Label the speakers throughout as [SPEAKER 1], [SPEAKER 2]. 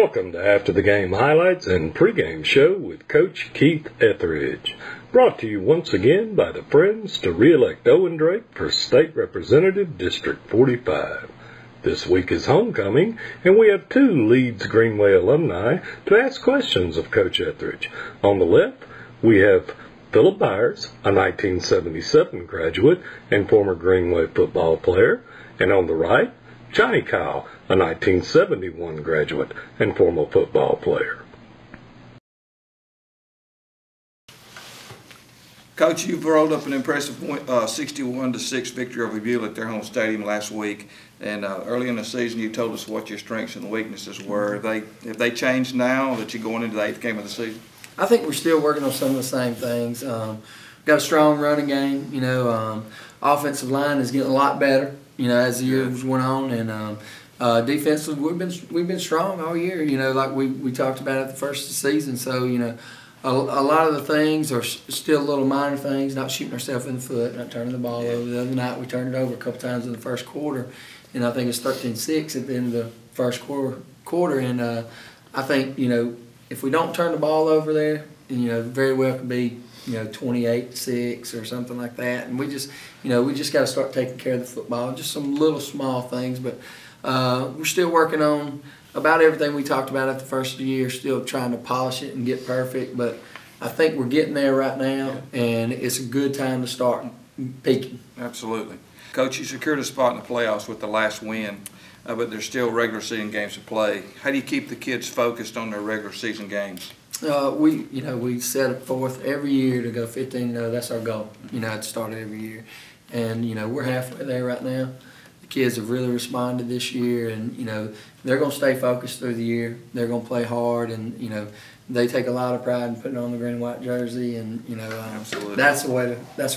[SPEAKER 1] Welcome to After the Game Highlights and Pregame Show with Coach Keith Etheredge. Brought to you once again by the Friends to re-elect Owen Drake for State Representative District 45. This week is homecoming, and we have two Leeds Greenway alumni to ask questions of Coach Etheredge. On the left, we have Phillip Byers, a 1977 graduate and former Greenway football player, and on the right, Kile, a 1971 graduate and former football player.
[SPEAKER 2] Coach, you've rolled up an impressive 61-6 victory over Beulah at their home stadium last week. And early in the season, you told us what your strengths and weaknesses were. Have they changed now that you're going into the 8th game of the season?
[SPEAKER 3] I think we're still working on some of the same things. Got a strong running game. Offensive line is getting a lot better, as the years went on. And defensively, we've been strong all year, like we talked about at the first of the season. So, a lot of the things are still little minor things, not shooting ourselves in the foot, not turning the ball over. The other night we turned it over a couple times in the first quarter, and I think it's 13-6 at the end of the first quarter. And I think, if we don't turn the ball over there, very well could be 28-6 or something like that. And we just got to start taking care of the football. Just some little small things, but we're still working on about everything we talked about at the first of the year, still trying to polish it and get perfect. But I think we're getting there right now, and it's a good time to start peaking.
[SPEAKER 2] Absolutely. Coach, you secured a spot in the playoffs with the last win, but there's still regular season games to play. How do you keep the kids focused on their regular season games?
[SPEAKER 3] We set it forth every year to go 15-0. That's our goal, at the start of every year. And, we're halfway there right now. The kids have really responded this year, and, they're going to stay focused through the year. They're going to play hard, and, they take a lot of pride in putting on the green and white jersey, and, that's the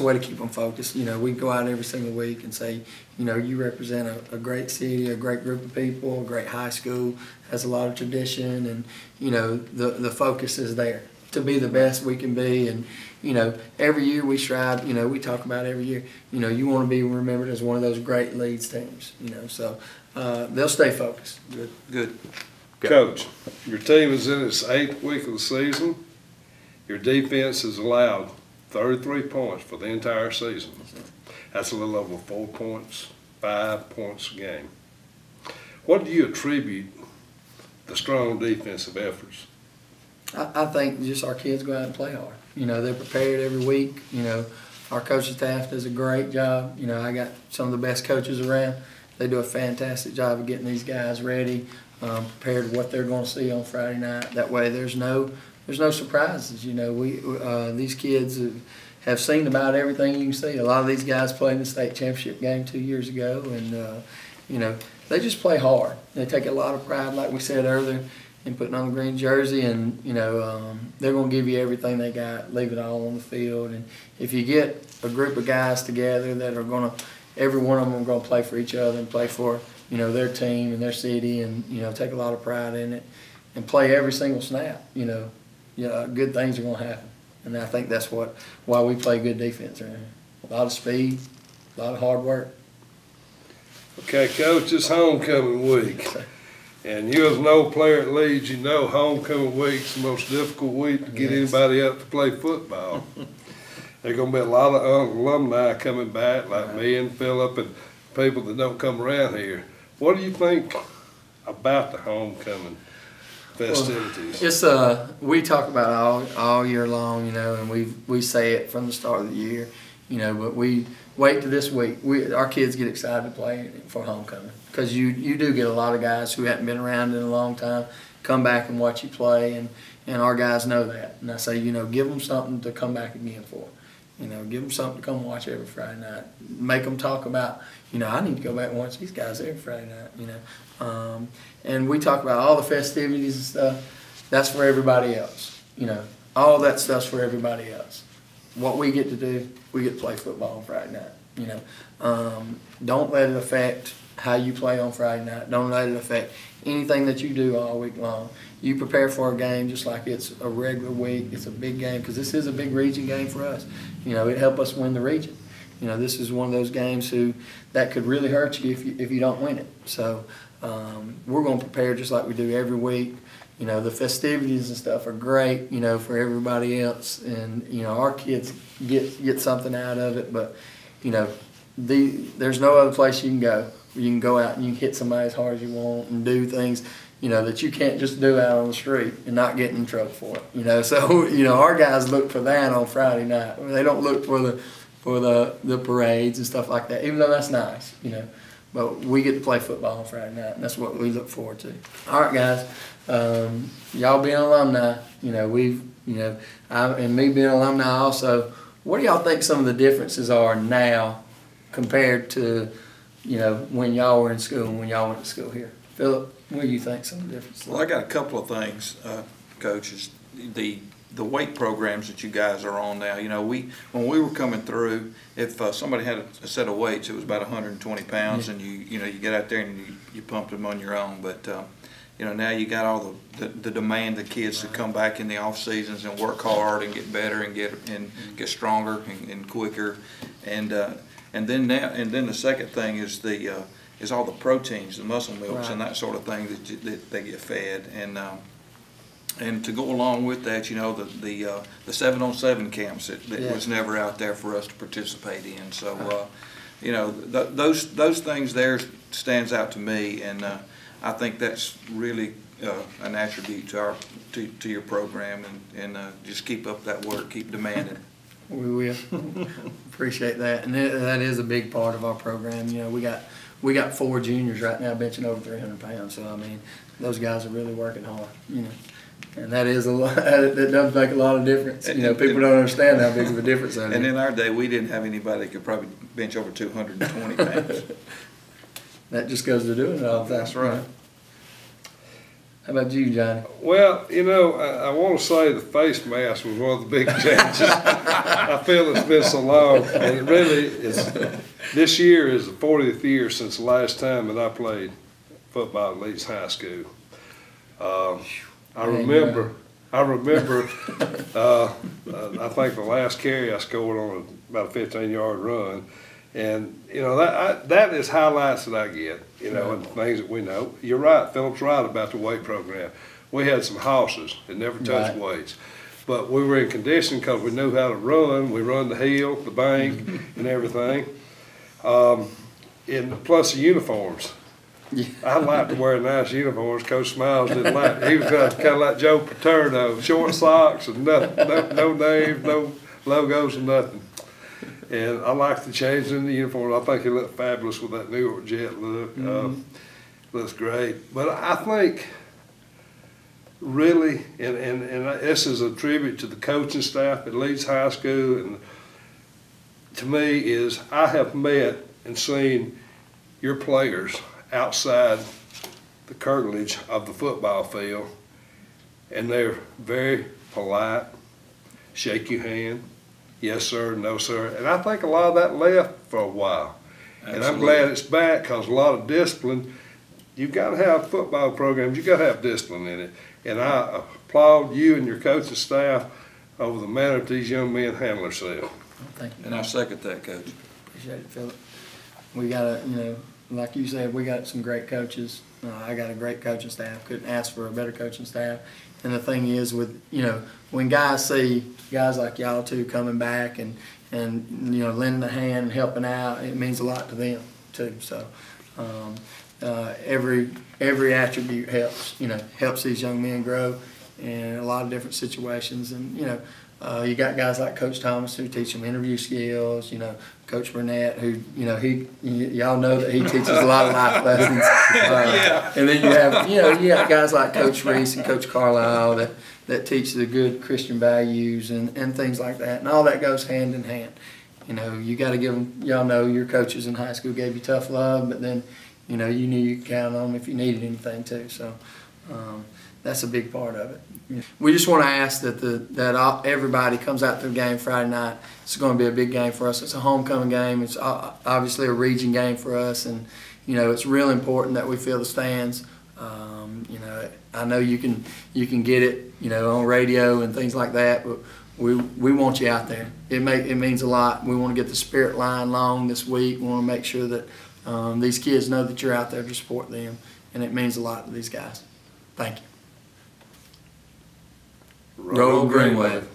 [SPEAKER 3] way to keep them focused. We go out every single week and say, you represent a great city, a great group of people, a great high school, has a lot of tradition, and, the focus is there to be the best we can be. And, every year we strive, we talk about every year, you want to be remembered as one of those great Leeds teams, so they'll stay focused.
[SPEAKER 2] Good.
[SPEAKER 4] Coach, your team is in its 8th week of the season. Your defense has allowed 33 points for the entire season. That's a little over 4 points, 5 points a game. What do you attribute the strong defensive efforts?
[SPEAKER 3] I think just our kids go out and play hard. They're prepared every week. Our coaching staff does a great job. I got some of the best coaches around. They do a fantastic job of getting these guys ready, prepared what they're going to see on Friday night. That way there's no surprises. These kids have seen about everything you can see. A lot of these guys played in the state championship game 2 years ago, and they just play hard. They take a lot of pride, like we said earlier, in putting on the green jersey, and they're going to give you everything they got, leave it all on the field. And if you get a group of guys together that are going to, every one of them are going to play for each other and play for their team and their city, and take a lot of pride in it and play every single snap, good things are going to happen. And I think that's why we play good defense around here. A lot of speed, a lot of hard work.
[SPEAKER 4] Okay, Coach, it's homecoming week. And you as an old player at Leeds, homecoming week's the most difficult week to get anybody out to play football. There's going to be a lot of alumni coming back, like me and Phillip and people that don't come around here. What do you think about the homecoming festivities?
[SPEAKER 3] Well, we talk about it all year long, and we say it from the start of the year, but we wait to this week. Our kids get excited to play for homecoming, because you do get a lot of guys who haven't been around in a long time come back and watch you play, and our guys know that. And I say, give them something to come back again for. Give them something to come watch every Friday night. Make them talk about, I need to go back and watch these guys every Friday night, And we talk about all the festivities and stuff. That's for everybody else, All that stuff's for everybody else. What we get to do, we get to play football on Friday night, Don't let it affect how you play on Friday night. Don't let it affect anything that you do all week long. You prepare for a game just like it's a regular week. It's a big game, because this is a big region game for us. It helped us win the region. This is one of those games that could really hurt you if you don't win it. So we're going to prepare just like we do every week. You know, the festivities and stuff are great, you know, for everybody else. And, you know, our kids get something out of it. But, you know, there's no other place you can go. You can go out and you can hit somebody as hard as you want and do things, you know, that you can't just do out on the street and not get in trouble for it. You know, so, you know, our guys look for that on Friday night. They don't look for the parades and stuff like that, even though that's nice, you know. But we get to play football on Friday night, and that's what we look forward to. All right, guys, y'all being alumni, you know, and me being alumni also, what do y'all think some of the differences are now compared to, you know, when y'all were in school and when y'all went to school here? Phillip, what do you think some of the differences are?
[SPEAKER 2] Well, I got a couple of things, Coach, is the weight programs that you guys are on now. You know, when we were coming through, if somebody had a set of weights, it was about 120 pounds, and you get out there and you pumped them on your own. But you know, now you got all the demand of kids to come back in the off seasons and work hard and get better and get stronger and quicker. And then the second thing is all the proteins, the muscle milks, and that sort of thing that they get fed. And to go along with that, you know, the 7-on-7 camps that was never out there for us to participate in. So, you know, those things there stands out to me, and I think that's really an attribute to your program, and just keep up that work, keep demanding.
[SPEAKER 3] We will. Appreciate that, and that is a big part of our program. You know, we got 4 juniors right now benching over 300 pounds. So I mean, those guys are really working hard. You know. And that is a lot. That does make a lot of difference. You know, people don't understand how big of a difference that is.
[SPEAKER 2] And in our day, we didn't have anybody that could probably bench over 220 pounds.
[SPEAKER 3] That just goes to doing it all the time.
[SPEAKER 2] That's right.
[SPEAKER 3] How about you, Johnny?
[SPEAKER 4] Well, you know, I want to say the face mask was one of the big changes. I feel it's been so long, and it really is. This year is the 40th year since the last time that I played football at Leeds High School. I remember, I think the last carry I scored on about a 15-yard run. And, you know, that is highlights that I get, you know, and things that we know. You're right, Phillip's right about the weight program. We had some horses that never touched weights. But we were in condition because we knew how to run. We run the hill, the bank, and everything. And plus the uniforms. Yeah. I like to wear nice uniforms. Coach Smiles didn't like it. He was kind of like Joe Paterno, short socks and nothing, no names, no logos and nothing. And I like the change in the uniform. I think he looked fabulous with that New York Jet look. Looks great. But I think really, and this is a tribute to the coaching staff at Leeds High School, and to me is I have met and seen your players outside the curtilage of the football field, and they're very polite, shake your hand, yes sir, no sir, and I think a lot of that left for a while. Absolutely. And I'm glad it's back, because a lot of discipline, you've got to have football programs, you've got to have discipline in it, and I applaud you and your coaching staff over the manner that these young men handle themselves.
[SPEAKER 3] Thank you.
[SPEAKER 2] And I second that, Coach.
[SPEAKER 3] Appreciate it, Phillip. We got you know, like you said, we got some great coaches. I got a great coaching staff. Couldn't ask for a better coaching staff. And the thing is, with, you know, when guys see guys like y'all two coming back and you know, lending a hand and helping out, it means a lot to them too. So every attribute helps. You know, helps these young men grow in a lot of different situations. And you know, you got guys like Coach Thomas who teach them interview skills. You know, Coach Burnett, who, you know, y'all know that he teaches a lot of life lessons. And then you got guys like Coach Reese and Coach Carlisle that teach the good Christian values and things like that. And all that goes hand in hand. You know, you got to give them, y'all know your coaches in high school gave you tough love, but then, you know, you knew you could count on them if you needed anything too. So that's a big part of it. We just want to ask that everybody comes out to the game Friday night. It's going to be a big game for us. It's a homecoming game. It's obviously a region game for us, and you know, it's real important that we fill the stands. You know, I know you can get it, you know, on radio and things like that, but we want you out there. It means a lot. We want to get the spirit line long this week. We want to make sure that these kids know that you're out there to support them. and it means a lot to these guys. Thank you.
[SPEAKER 4] Roll
[SPEAKER 3] Green Wave.